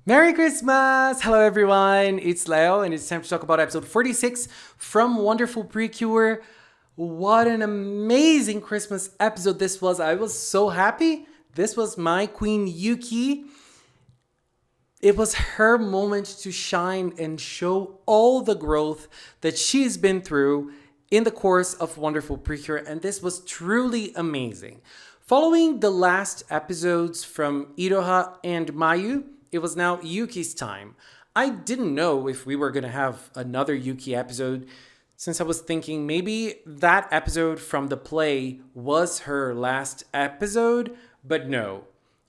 Merry Christmas! Hello everyone, it's Leo and it's time to talk about episode 46 from wonderful PreCure. What an amazing Christmas episode this was. I was so happy. This was my queen Yuki. It was her moment to shine and show all the growth that she's been through in the course of wonderful PreCure, and this was truly amazing. Following the last episodes from Iroha and Mayu, it was now Yuki's time. I didn't know if we were going to have another Yuki episode since I was thinking maybe that episode from the play was her last episode, but no,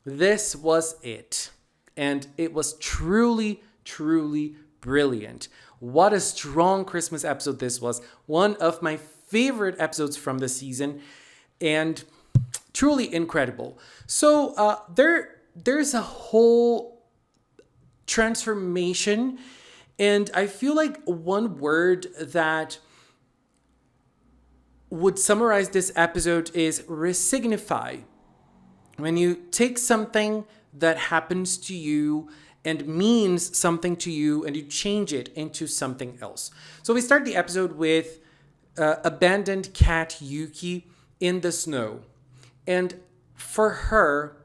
this was it. And it was truly, truly brilliant. What a strong Christmas episode this was. One of my favorite episodes from the season and truly incredible. So there's a whole transformation, and I feel like one word that would summarize this episode is resignify. When you take something that happens to you and means something to you and you change it into something else. So we start the episode with abandoned cat Yuki in the snow. And for her,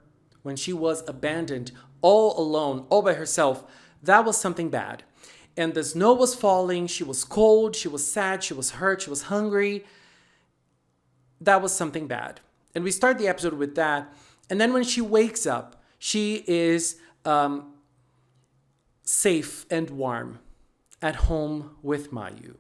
when she was abandoned, all alone, all by herself, that was something bad. And the snow was falling, she was cold, she was sad, she was hurt, she was hungry. That was something bad. And we start the episode with that. And then when she wakes up, she is safe and warm at home with Mayu.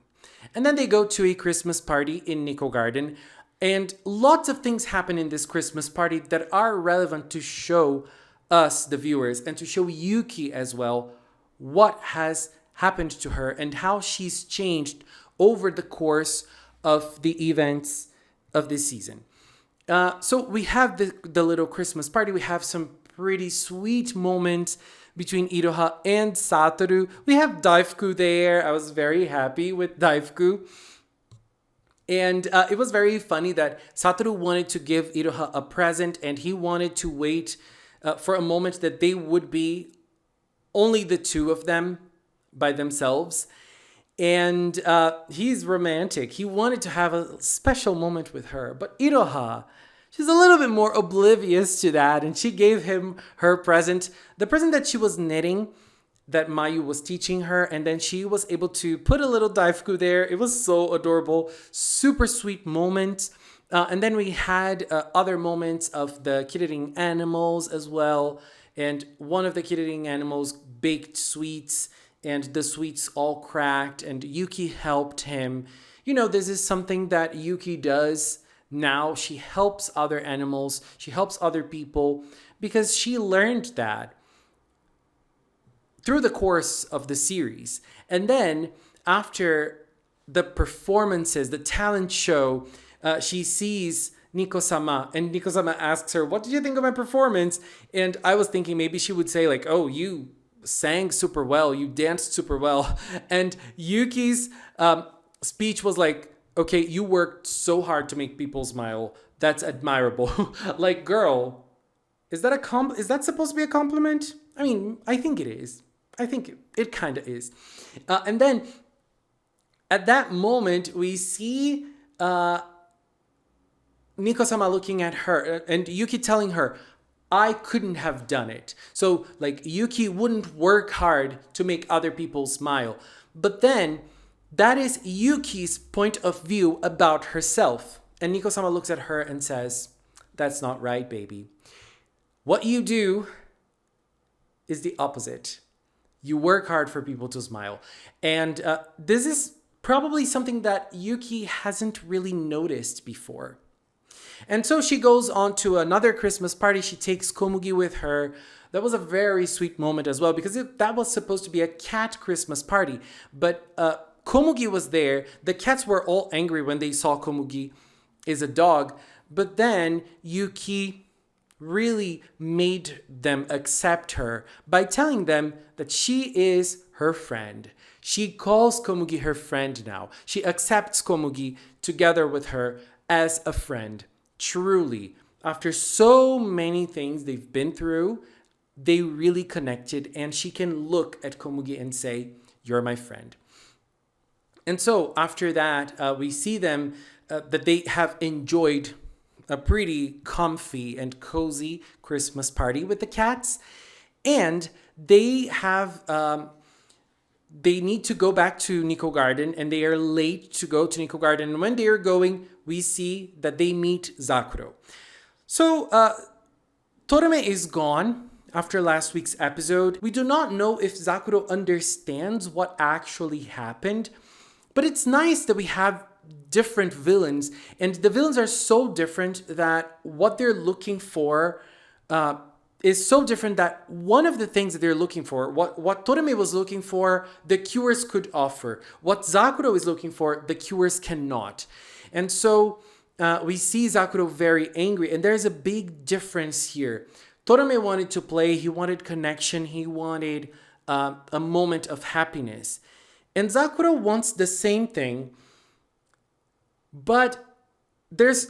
And then they go to a Christmas party in Niko Garden. And lots of things happen in this Christmas party that are relevant to show us, the viewers, and to show Yuki as well what has happened to her and how she's changed over the course of the events of this season. So we have the little Christmas party. We have some pretty sweet moments between Iroha and Satoru. We have Daifuku there. I was very happy with Daifuku. And it was very funny that Satoru wanted to give Iroha a present and he wanted to wait for a moment that they would be only the two of them by themselves. And he's romantic. He wanted to have a special moment with her. But Iroha, she's a little bit more oblivious to that. And she gave him her present, the present that she was knitting, that Mayu was teaching her. And then she was able to put a little Daifuku there. It was so adorable. Super sweet moment. And then we had other moments of the kid-eating animals as well. And one of the kid-eating animals baked sweets and the sweets all cracked and Yuki helped him. You know, this is something that Yuki does now. She helps other animals. She helps other people because she learned that through the course of the series. And then after the performances, the talent show, she sees Niko-sama and Niko-sama asks her, "What did you think of my performance?" And I was thinking maybe she would say like, "Oh, you sang super well, you danced super well." And Yuki's speech was like, "Okay, you worked so hard to make people smile. That's admirable." Like, girl, is that supposed to be a compliment? I mean, I think it is. I think it kind of is. And then at that moment, we see Niko-sama looking at her and Yuki telling her, "I couldn't have done it." So like Yuki wouldn't work hard to make other people smile. But then that is Yuki's point of view about herself. And Niko-sama looks at her and says, "That's not right, baby. What you do is the opposite. You work hard for people to smile." And this is probably something that Yuki hasn't really noticed before. And so she goes on to another Christmas party. She takes Komugi with her. That was a very sweet moment as well because that was supposed to be a cat Christmas party. But Komugi was there. The cats were all angry when they saw Komugi is a dog. But then Yuki really made them accept her by telling them that she is her friend. She calls Komugi her friend now. She accepts Komugi together with her as a friend. Truly, after so many things they've been through, they really connected, and she can look at Komugi and say, "You're my friend." And so after that, we see them that they have enjoyed a pretty comfy and cozy Christmas party with the cats, and they have they need to go back to Niko Garden, and they are late to go to Niko Garden. And when they are going, we see that they meet Zakuro. So Torame is gone after last week's episode. We do not know if Zakuro understands what actually happened, but it's nice that we have different villains, and the villains are so different that what they're looking for is so different that one of the things that they're looking for, what Torame was looking for, the cures could offer. What Zakuro is looking for, the cures cannot. And so we see Zakuro very angry, and there's a big difference here. Torame wanted to play, he wanted connection, he wanted a moment of happiness. And Zakuro wants the same thing, but there's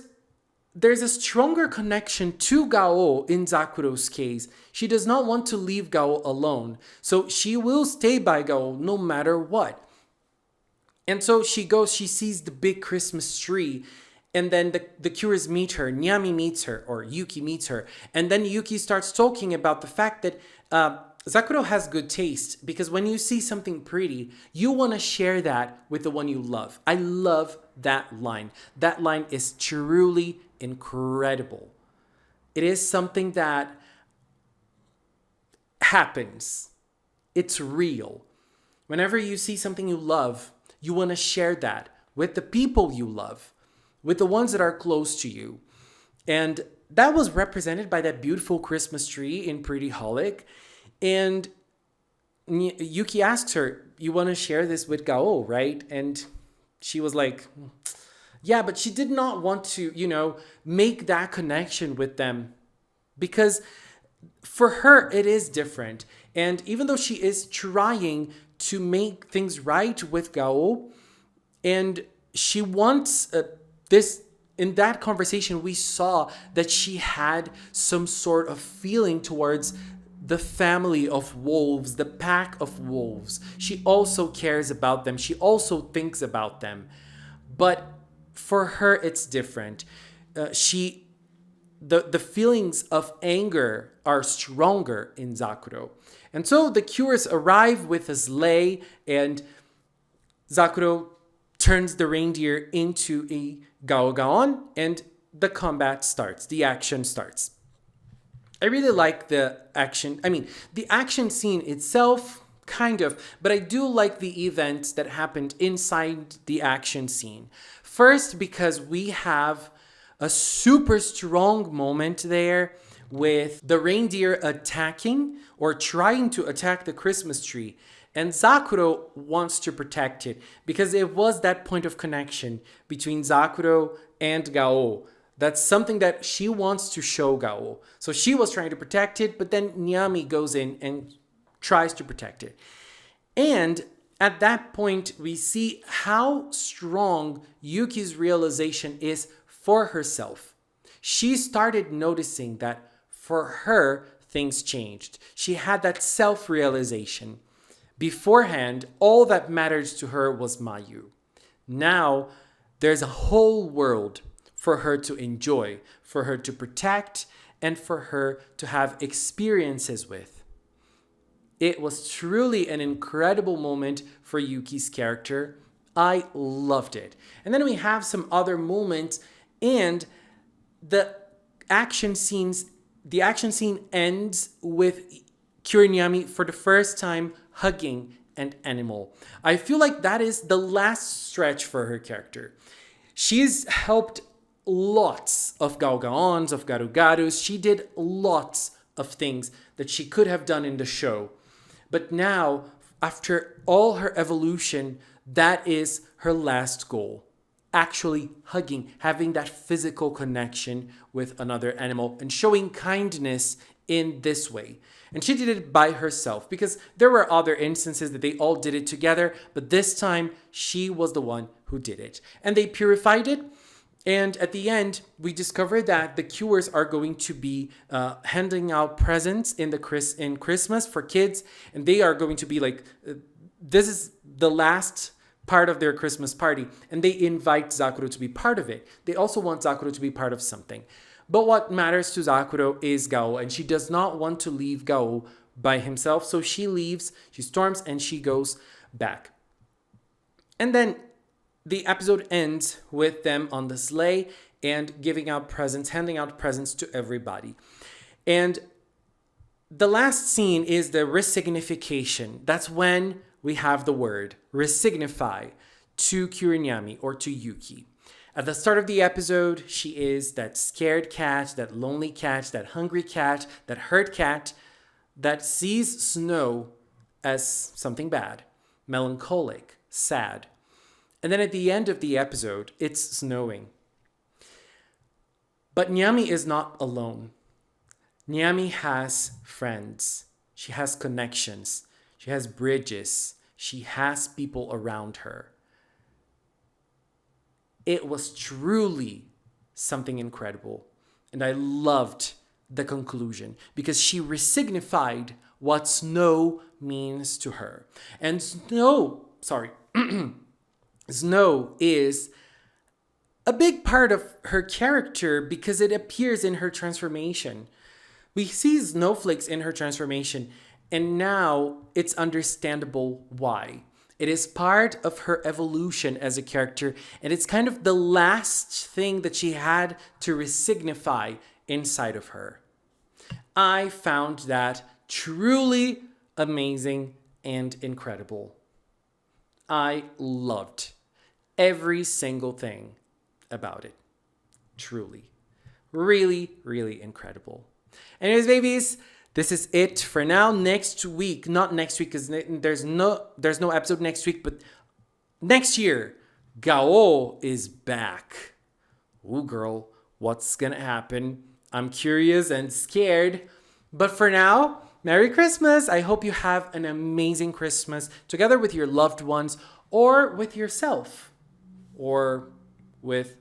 a stronger connection to Gao in Zakuro's case. She does not want to leave Gao alone, so she will stay by Gao no matter what. And so she goes, she sees the big Christmas tree, and then the cures meet her, Nyami meets her, or Yuki meets her, and then Yuki starts talking about the fact that Zakuro has good taste, because when you see something pretty, you want to share that with the one you love. I love that line. That line is truly incredible. It is something that happens. It's real. Whenever you see something you love, you want to share that with the people you love, with the ones that are close to you. And that was represented by that beautiful Christmas tree in Pretty Holic. And Yuki asks her, "You want to share this with Gao, right?" And she was like, yeah, but she did not want to, make that connection with them, because for her, it is different. And even though she is trying to make things right with Gao, and she wants this, in that conversation, we saw that she had some sort of feeling towards the family of wolves, the pack of wolves. She also cares about them. She also thinks about them. But for her, it's different. The feelings of anger are stronger in Zakuro. And so the cures arrive with a sleigh, and Zakuro turns the reindeer into a Gaogaon, and the combat starts. The action starts. I really like the action. The action scene itself, kind of, but I do like the events that happened inside the action scene. First, because we have a super strong moment there with the reindeer attacking or trying to attack the Christmas tree. And Zakuro wants to protect it, because it was that point of connection between Zakuro and Gao. That's something that she wants to show Gao. So she was trying to protect it, but then Nyami goes in and tries to protect it. And at that point, we see how strong Yuki's realization is for herself. She started noticing that for her, things changed. She had that self-realization. Beforehand, all that mattered to her was Mayu. Now, there's a whole world for her to enjoy, for her to protect, and for her to have experiences with. It was truly an incredible moment for Yuki's character. I loved it. And then we have some other moments, and the action scene ends with Nyami for the first time hugging an animal. I feel like that is the last stretch for her character. She's helped lots of Gaogaons, of Garugarus. She did lots of things that she could have done in the show. But now, after all her evolution, that is her last goal. Actually hugging, having that physical connection with another animal, and showing kindness in this way. And she did it by herself, because there were other instances that they all did it together, but this time she was the one who did it. And they purified it. And at the end, we discover that the cures are going to be handing out presents in in Christmas for kids, and they are going to be like, this is the last part of their Christmas party, and they invite Zakuro to be part of it. They also want Zakuro to be part of something. But what matters to Zakuro is Gao, and she does not want to leave Gao by himself, so she leaves, she storms, and she goes back. And then the episode ends with them on the sleigh and giving out presents, handing out presents to everybody. And the last scene is the resignification. That's when we have the word resignify to Kurinyami or to Yuki. At the start of the episode, she is that scared cat, that lonely cat, that hungry cat, that hurt cat that sees snow as something bad, melancholic, sad. And then at the end of the episode, it's snowing. But Nyami is not alone. Nyami has friends. She has connections. She has bridges. She has people around her. It was truly something incredible. And I loved the conclusion because she resignified what snow means to her. And snow is a big part of her character because it appears in her transformation. We see snowflakes in her transformation, and now it's understandable why. It is part of her evolution as a character, and it's kind of the last thing that she had to resignify inside of her. I found that truly amazing and incredible. I loved every single thing about it. Truly. Really, really incredible. Anyways, babies, this is it for now. Next week, not next week because there's no episode next week, but next year, Gao is back. Ooh, girl, what's gonna happen? I'm curious and scared. But for now, Merry Christmas. I hope you have an amazing Christmas together with your loved ones or with yourself or with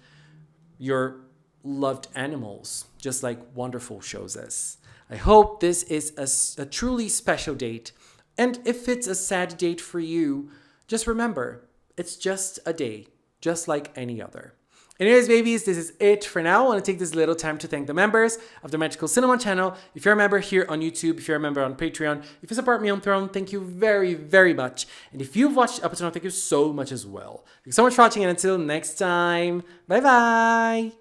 your loved animals, just like Wonderful shows us. I hope this is a truly special date. And if it's a sad date for you, just remember, it's just a day, just like any other. Anyways, babies, this is it for now. I want to take this little time to thank the members of the Magical Cinema channel. If you're a member here on YouTube, if you're a member on Patreon, if you support me on Throne, thank you very, very much. And if you've watched up to now, thank you so much as well. Thanks so much for watching, and until next time, bye-bye.